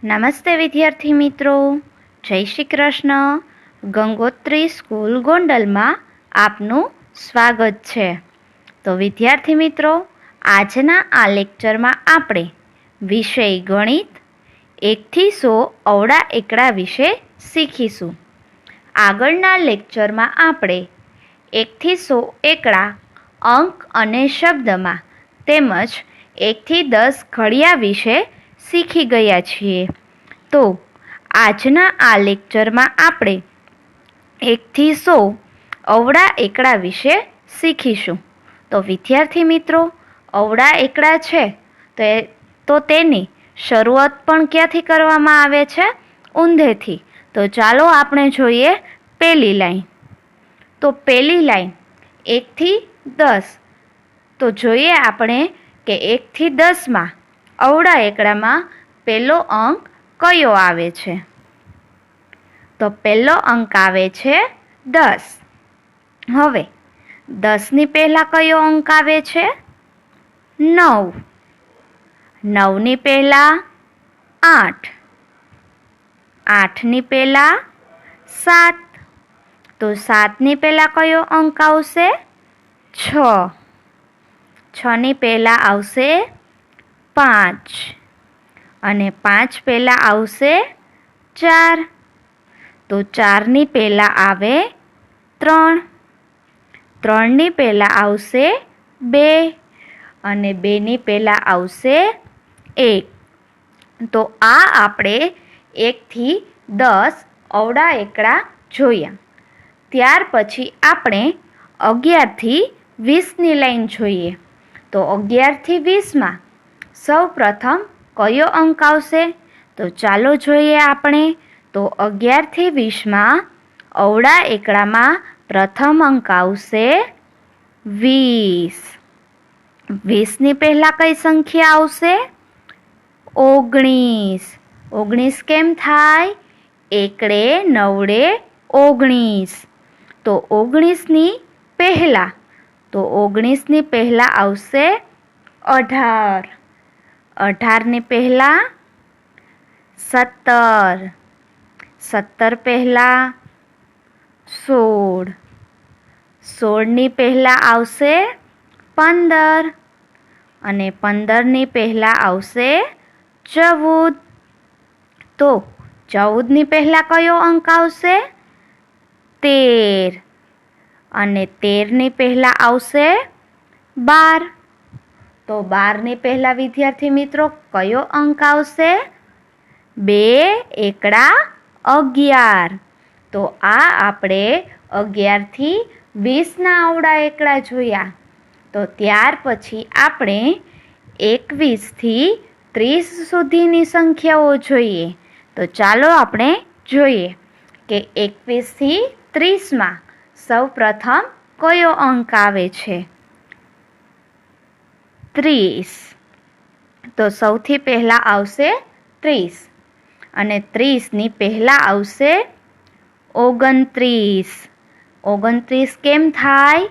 નમસ્તે વિદ્યાર્થી મિત્રો, જય શ્રી કૃષ્ણ. ગંગોત્રી સ્કૂલ ગોંડલમાં આપનું સ્વાગત છે. તો વિદ્યાર્થી મિત્રો, આજના આ લેક્ચરમાં આપણે વિષય ગણિત 1 થી 100 અવળા એકડા વિશે શીખીશું. આગળના લેક્ચરમાં આપણે 1 થી 100 એકડા અંક અને શબ્દમાં તેમજ 1 થી 10 ઘડિયા વિશે શીખી ગયા છીએ. તો આજના આ લેક્ચરમાં આપણે 1 થી 100 અવળા એકડા વિશે શીખીશું. તો વિદ્યાર્થી મિત્રો, અવળા એકડા છે તો તેની શરૂઆત પણ ક્યાંથી કરવામાં આવે છે? ઊંધેથી. તો ચાલો આપણે જોઈએ પહેલી લાઈન. તો પહેલી લાઈન 1 થી 10. તો જોઈએ આપણે કે 1 થી 10માં અવળા એકડામાં પહેલો અંક કયો આવે છે? તો પહેલો અંક આવે છે 10. હવે 10ની પહેલાં કયો અંક આવે છે? 9. 9ની પહેલાં 8. 8ની પહેલાં 7. તો 7ની પહેલાં કયો અંક આવશે? 6. 6ની પહેલાં આવશે 5 અને 5 પહેલાં આવશે 4. તો 4ની પહેલાં આવે 3. 3ની પહેલાં આવશે 2 અને 2ની પહેલાં આવશે 1. તો આ આપણે 1 થી 10 અવળા એકડા જોયા. ત્યાર પછી આપણે 11 થી 20ની લાઈન જોઈએ. તો 11 થી 20માં સૌ પ્રથમ કયો અંક આવશે? તો ચાલો જોઈએ આપણે. તો 11 થી 20માં અવળા એકડામાં પ્રથમ અંક આવશે 20. 20ની પહેલાં કઈ સંખ્યા આવશે? 19. 19 કેમ થાય? એકડે નવડે 19. તો 19ની પહેલાં, તો 19ની પહેલાં આવશે 18. 18ની પહેલાં 17. 17 પહેલાં 16. 16ની પહેલાં આવશે 15 અને 15ની પહેલાં આવશે 14. તો 14ની પહેલાં કયો અંક આવશે? 13 અને 13ની પહેલાં આવશે 12. તો 12ની પહેલાં વિદ્યાર્થી મિત્રો કયો અંક આવશે? 2 એકડા 11. તો આ આપણે 11 થી 20ના અવળા એકડા જોયા. તો ત્યાર પછી આપણે 21 થી 30 સુધીની સંખ્યાઓ જોઈએ. તો ચાલો આપણે જોઈએ કે 21 થી 30માં સૌ પ્રથમ કયો અંક આવે છે? 30. તો સૌથી પહેલાં આવશે 30 અને 30ની પહેલાં આવશે 29. 29 કેમ થાય?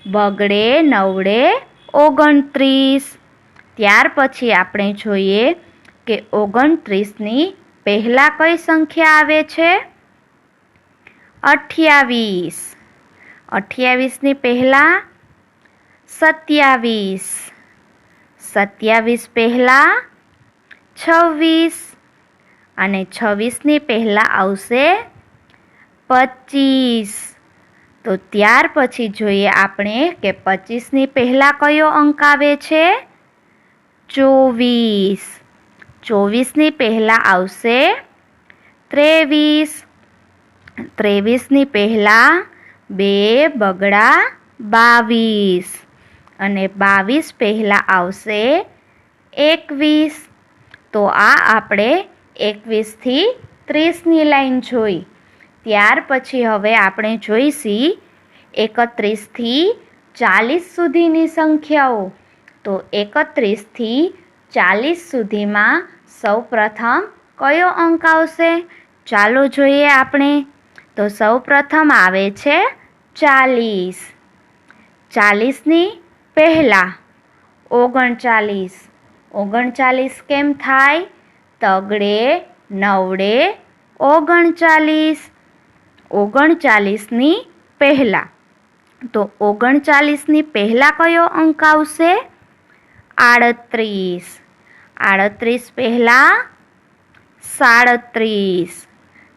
બગડે નવડે 29. ત્યાર પછી આપણે જોઈએ કે 29ની પહેલાં કઈ સંખ્યા આવે છે? 28. 28ની પહેલાં 27. 27 પહેલાં 26 અને 26ની પહેલાં આવશે 25. તો ત્યાર પછી જોઈએ આપણે કે 25ની પહેલાં કયો અંક આવે છે? 24. 24ની પહેલાં આવશે 23. 23ની પહેલાં 2 બગડા 22 અને 22 પહેલાં આવશે 21. તો આ આપણે 21 થી 30ની લાઈન જોઈ. ત્યાર પછી હવે આપણે જોઈશી 31 થી 40 સુધીની સંખ્યાઓ. તો 31 થી 40 સુધીમાં સૌ પ્રથમ કયો અંક આવશે? ચાલો જોઈએ આપણે. તો સૌ પ્રથમ આવે છે 40. 40ની પહેલાં 39. 39 કેમ થાય? તગડે નવડે 39, 39ની પહેલાં. તો 39ની પહેલાં કયો અંક આવશે? 38. 38 પહેલાં 37.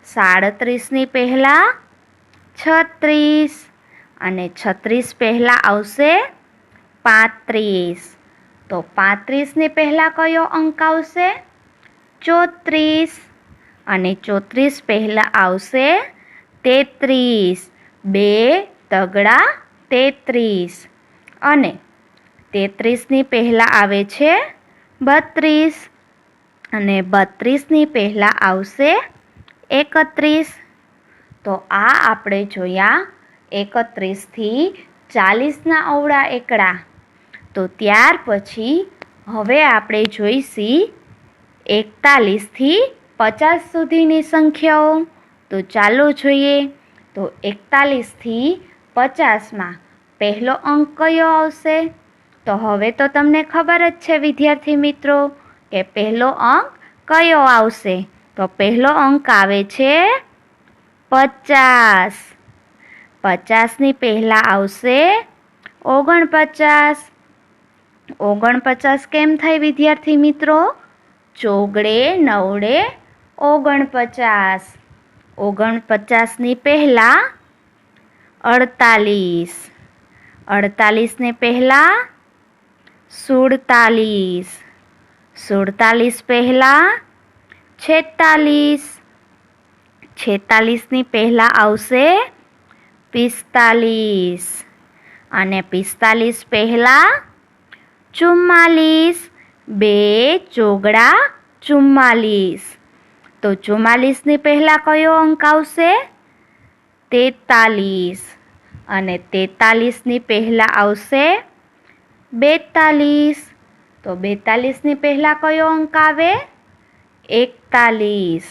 37ની પહેલાં 36 અને 36 પહેલાં આવશે 35. તો 35ની પહેલાં કયો અંક આવશે? 34 અને 34 પહેલાં આવશે 33. 2 તગડા 33 અને 33ની પહેલાં આવે છે 32 અને 32ની પહેલાં આવશે 31. તો આ આપણે જોયા 31થી 40ના અવળા એકડા. તો ત્યાર પછી હવે આપણે જોઈશી 41થી 50 સુધીની સંખ્યાઓ. તો ચાલો જોઈએ. તો 41થી 50માં પહેલો અંક કયો આવશે? તો હવે તો તમને ખબર જ છે વિદ્યાર્થી મિત્રો કે પહેલો અંક કયો આવશે. તો પહેલો અંક આવે છે 50. 50ની પહેલાં આવશે 49. 49 કેમ થાય વિદ્યાર્થી મિત્રો? ચોગડે નવડે 49. 49ની પહેલાં 48. 48ને પહેલાં 47. 47 પહેલાં 46. 46ની પહેલાં આવશે 45 અને 45 પહેલાં 44. 2 ચોગડા 44. તો 44ની પહેલાં કયો અંક આવશે? 43 અને 43ની પહેલાં આવશે 42. તો 42ની પહેલાં કયો અંક આવે? 41.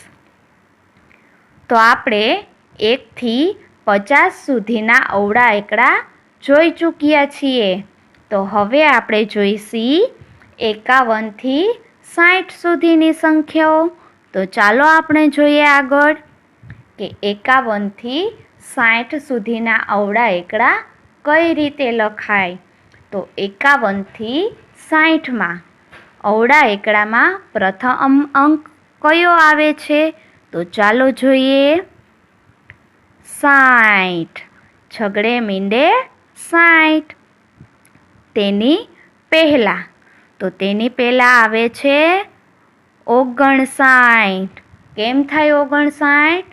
તો આપણે 1થી 50 સુધીના અવળા એકડા જોઈ ચૂક્યા છીએ. તો હવે આપણે જોઈશી 51થી 60 સુધીની સંખ્યાઓ. તો ચાલો આપણે જોઈએ આગળ કે 51થી 60 સુધીના અવળા એકડા કઈ રીતે લખાય. તો 51થી 60માં અવળા એકડામાં પ્રથમ અંક કયો આવે છે? તો ચાલો જોઈએ. 60. છગડે મીંડે 60. તેની પહેલાં. તો તેની પહેલાં આવે છે 59. કેમ થાય 59?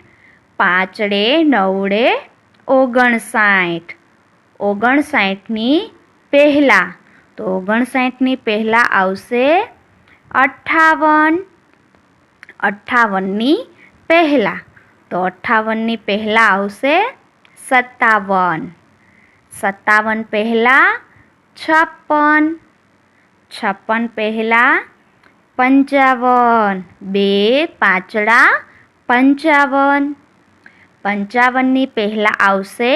પાંચડે નવડે 59. 59ની પહેલાં. તો 59ની પહેલાં આવશે 58. 58ની પહેલાં. તો 58ની પહેલાં આવશે 57. 57 પહેલાં 56. 56 પહેલાં 55. 2 પાંચડા 55. 55ની પહેલાં આવશે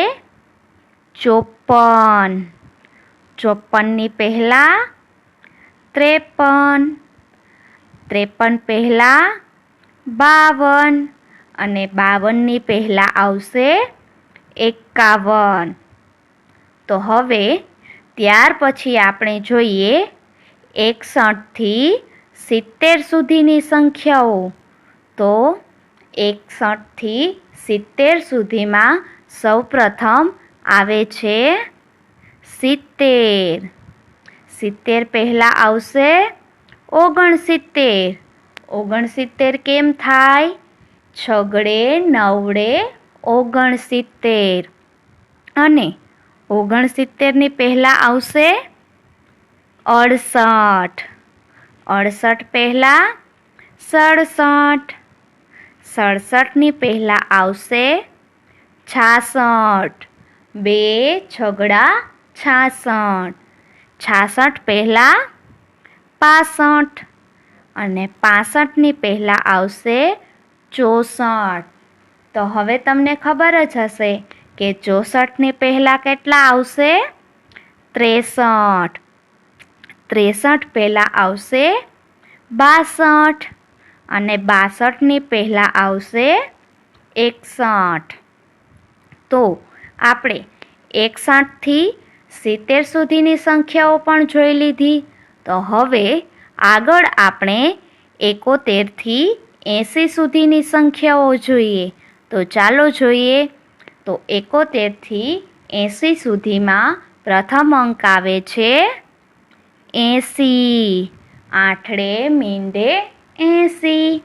54. 54ની પહેલાં 53. 53 પહેલાં 52 અને 52ની પહેલાં આવશે 51. તો હવે ત્યાર પછી આપણે જોઈએ 61થી 70 સુધીની સંખ્યાઓ. તો 61થી 70 સુધીમાં સૌપ્રથમ આવે છે 70. 70 પહેલાં આવશે 69. 69 કેમ થાય? છગડે નવડે 69 અને 69ની પહેલાં આવશે 68. 68 પહેલાં 67. 67ની પહેલાં આવશે 66. 2 છગડા 66. 66 પહેલાં 65 અને 65ની પહેલાં આવશે 64. તો હવે તમને ખબર જ હશે કે 64ની પહેલાં કેટલા આવશે? 63. 63 પહેલાં આવશે 62 અને 62ની પહેલાં આવશે 61. તો આપણે 61થી 70 સુધીની સંખ્યાઓ પણ જોઈ લીધી. તો હવે આગળ આપણે 71થી 80 સુધીની સંખ્યાઓ જોઈએ. તો ચાલો જોઈએ. તો 71થી 80 સુધીમાં પ્રથમ અંક આવે છે 80. આઠડે મીંડે 80.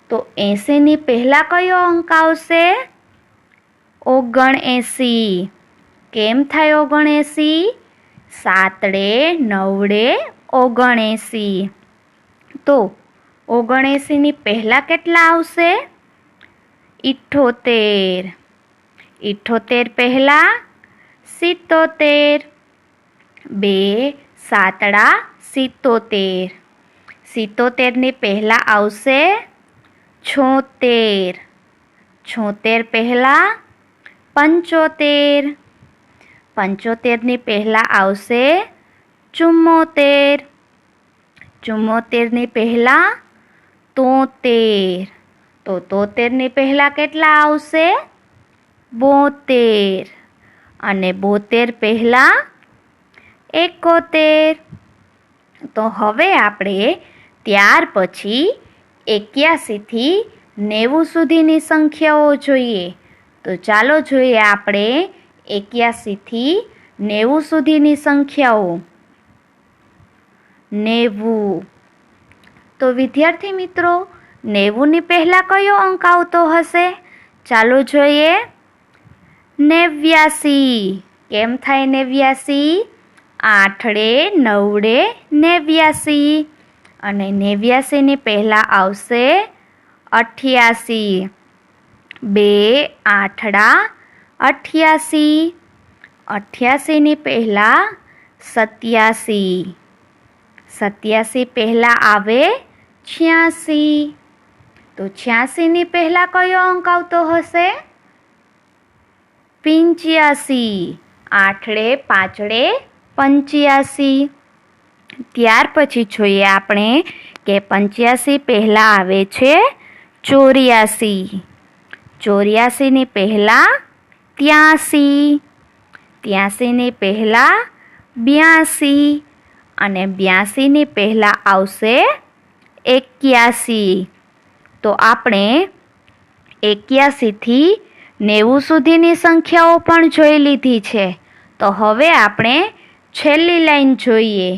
તો 80ની પહેલાં કયો અંક આવશે? 79. કેમ થાય 79? સાતડે નવડે 79. તો 79ની પહેલાં કેટલા આવશે? 78. 78 પહેલાં 77. 2 સાતડા 77. 77ની પહેલાં આવશે 76. 76 પહેલાં 75. 75ની પહેલાં આવશે 74. 74ની પહેલાં 73. તો 73ની પહેલાં કેટલા આવશે? 72. અને 72 પહેલાં 71. તો હવે આપણે ત્યાર પછી 81થી 90 સુધીની સંખ્યાઓ જોઈએ. તો ચાલો જોઈએ આપણે 81થી 90 સુધીની સંખ્યાઓ. 90. તો વિદ્યાર્થી મિત્રો 90ની પહેલાં કયો અંક આવતો હશે? ચાલો જોઈએ. 89. કેમ થાય 89? આઠડે નવડે 89. અને 89ની પહેલાં આવશે 88. 2 આઠડા 88. 88ની પહેલાં 87. 87 પહેલાં આવે 86. તો 86ની પહેલાં કયો અંક આવતો હશે? 85. આઠડે પાંચડે 85. ત્યાર પછી જોઈએ આપણે કે 85 પહેલાં આવે છે 84. 84ની પહેલાં 83. 83ની પહેલાં 82. અને 82ની પહેલાં આવશે 81. તો આપણે 81થી 90 સુધીની સંખ્યાઓ પણ જોઈ લીધી છે. તો હવે આપણે છેલ્લી લાઈન જોઈએ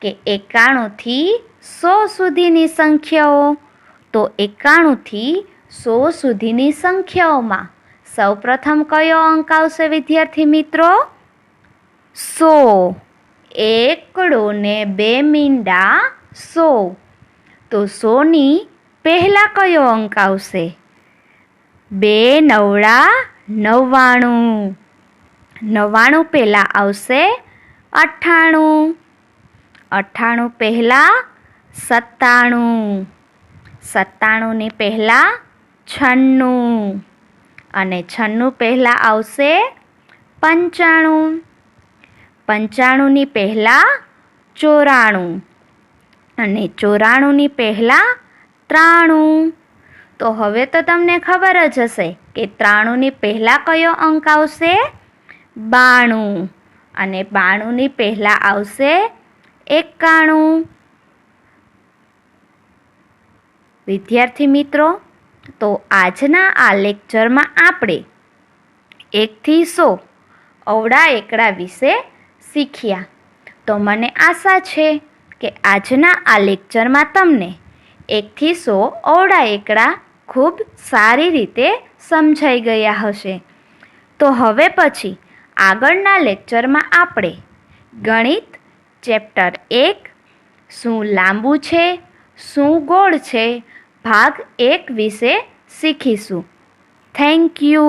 કે 91થી 100 સુધીની સંખ્યાઓ. તો 91થી 100 સુધીની સંખ્યાઓમાં સૌપ્રથમ કયો અંક આવશે વિદ્યાર્થી મિત્રો? 100. એકડો ને 2 મીંડા 100. તો 100ની પહેલાં કયો અંક આવશે? 2 નવડા 99. 99 પહેલાં આવશે 98. 98 પહેલાં 97. 97ની પહેલાં 96. અને 96 પહેલાં આવશે 95. 95ની પહેલાં 94. અને 94ની પહેલાં 93. તો હવે તો તમને ખબર જ હશે કે 93ની પહેલાં કયો અંક આવશે? 92. અને 92ની પહેલાં આવશે 91. વિદ્યાર્થી મિત્રો, તો આજના આ લેક્ચરમાં આપણે 1થી 100 અવળા એકડા વિશે શીખ્યા. તો મને આશા છે કે આજના આ લેક્ચરમાં તમને 1થી 100 અવળા એકડા ખૂબ સારી રીતે સમજાઈ ગયા હશે. તો હવે પછી આગળના લેક્ચરમાં આપણે ગણિત ચેપ્ટર 1 શું લાંબુ છે શું ગોળ છે ભાગ 1 વિશે શીખીશું. Thank you.